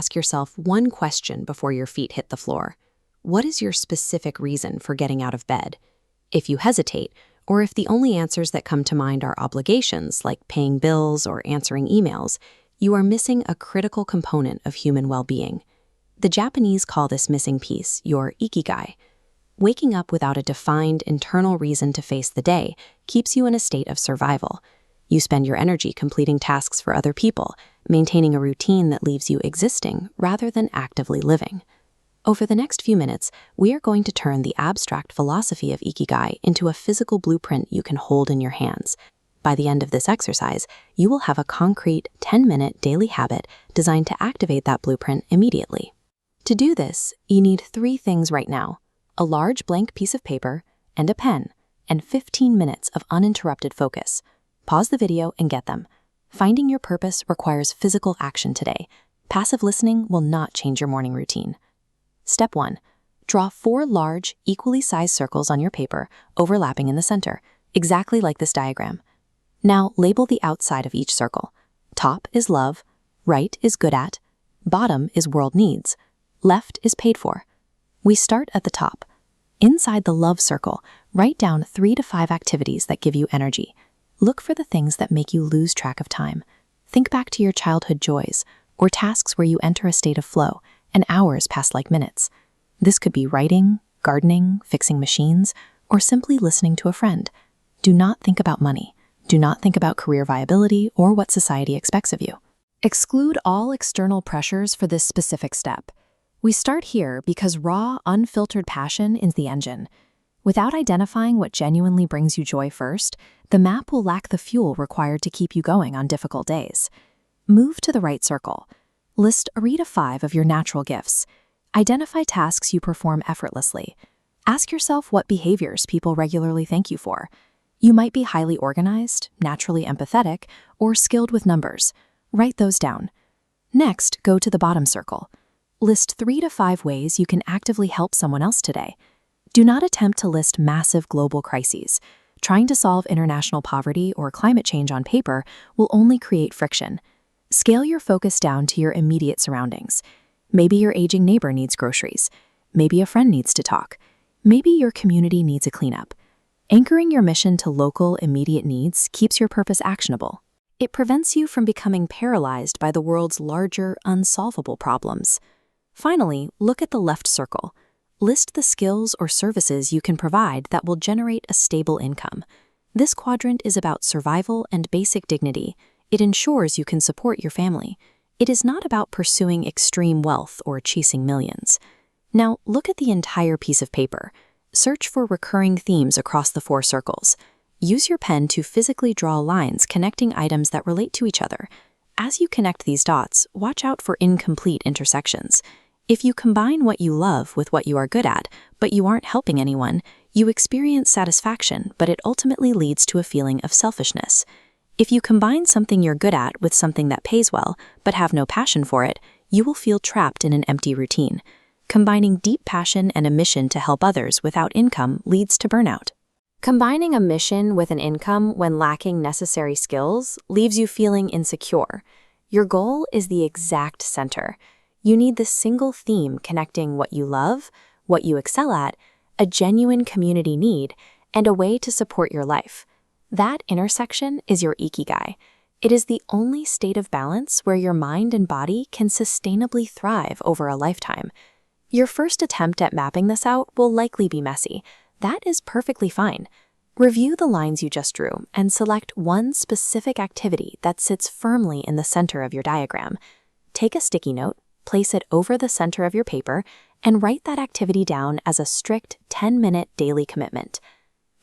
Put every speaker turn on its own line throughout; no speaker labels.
ask yourself one question before your feet hit the floor. What is your specific reason for getting out of bed? If you hesitate, or if the only answers that come to mind are obligations like paying bills or answering emails, you are missing a critical component of human well-being. The Japanese call this missing piece your Ikigai. Waking up without a defined internal reason to face the day keeps you in a state of survival. You spend your energy completing tasks for other people, maintaining a routine that leaves you existing rather than actively living. Over the next few minutes, we are going to turn the abstract philosophy of Ikigai into a physical blueprint you can hold in your hands. By the end of this exercise, you will have a concrete 10-minute daily habit designed to activate that blueprint immediately. To do this, you need 3 things right now: a large blank piece of paper and a pen, and 15 minutes of uninterrupted focus. Pause the video and get them. Finding your purpose requires physical action today. Passive listening will not change your morning routine. Step 1. Draw 4 large, equally sized circles on your paper, overlapping in the center, exactly like this diagram. Now label the outside of each circle. Top is love, right is good at, bottom is world needs, left is paid for. We start at the top. Inside the love circle, write down 3 to 5 activities that give you energy. Look for the things that make you lose track of time. Think back to your childhood joys, or tasks where you enter a state of flow, and hours pass like minutes. This could be writing, gardening, fixing machines, or simply listening to a friend. Do not think about money. Do not think about career viability or what society expects of you. Exclude all external pressures for this specific step. We start here because raw, unfiltered passion is the engine. Without identifying what genuinely brings you joy first, the map will lack the fuel required to keep you going on difficult days. Move to the right circle. List 3 to 5 of your natural gifts. Identify tasks you perform effortlessly. Ask yourself what behaviors people regularly thank you for. You might be highly organized, naturally empathetic, or skilled with numbers. Write those down. Next, go to the bottom circle. List 3 to 5 ways you can actively help someone else today. Do not attempt to list massive global crises. Trying to solve international poverty or climate change on paper will only create friction. Scale your focus down to your immediate surroundings. Maybe your aging neighbor needs groceries. Maybe a friend needs to talk. Maybe your community needs a cleanup. Anchoring your mission to local, immediate needs keeps your purpose actionable. It prevents you from becoming paralyzed by the world's larger, unsolvable problems. Finally, look at the left circle. List the skills or services you can provide that will generate a stable income. This quadrant is about survival and basic dignity. It ensures you can support your family. It is not about pursuing extreme wealth or chasing millions. Now, look at the entire piece of paper. Search for recurring themes across the 4 circles. Use your pen to physically draw lines connecting items that relate to each other. As you connect these dots, watch out for incomplete intersections. If you combine what you love with what you are good at, but you aren't helping anyone, you experience satisfaction, but it ultimately leads to a feeling of selfishness. If you combine something you're good at with something that pays well, but have no passion for it, you will feel trapped in an empty routine. Combining deep passion and a mission to help others without income leads to burnout. Combining a mission with an income when lacking necessary skills leaves you feeling insecure. Your goal is the exact center. You need the single theme connecting what you love, what you excel at, a genuine community need, and a way to support your life. That intersection is your Ikigai. It is the only state of balance where your mind and body can sustainably thrive over a lifetime. Your first attempt at mapping this out will likely be messy. That is perfectly fine. Review the lines you just drew and select one specific activity that sits firmly in the center of your diagram. Take a sticky note, place it over the center of your paper, and write that activity down as a strict 10-minute daily commitment.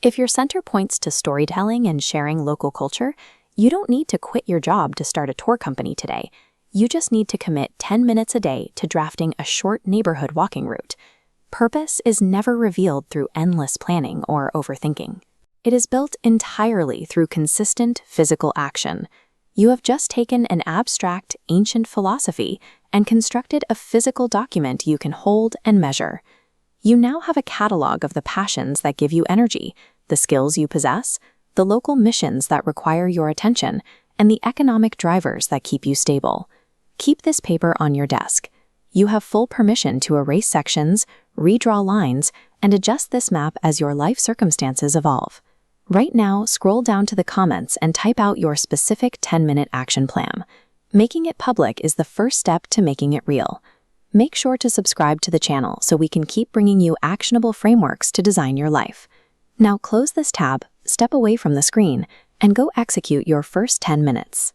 If your center points to storytelling and sharing local culture, you don't need to quit your job to start a tour company today. You just need to commit 10 minutes a day to drafting a short neighborhood walking route. Purpose is never revealed through endless planning or overthinking. It is built entirely through consistent physical action. You have just taken an abstract, ancient philosophy and constructed a physical document you can hold and measure. You now have a catalog of the passions that give you energy, the skills you possess, the local missions that require your attention, and the economic drivers that keep you stable. Keep this paper on your desk. You have full permission to erase sections, redraw lines, and adjust this map as your life circumstances evolve. Right now, scroll down to the comments and type out your specific 10-minute action plan. Making it public is the first step to making it real. Make sure to subscribe to the channel so we can keep bringing you actionable frameworks to design your life. Now close this tab, step away from the screen, and go execute your first 10 minutes.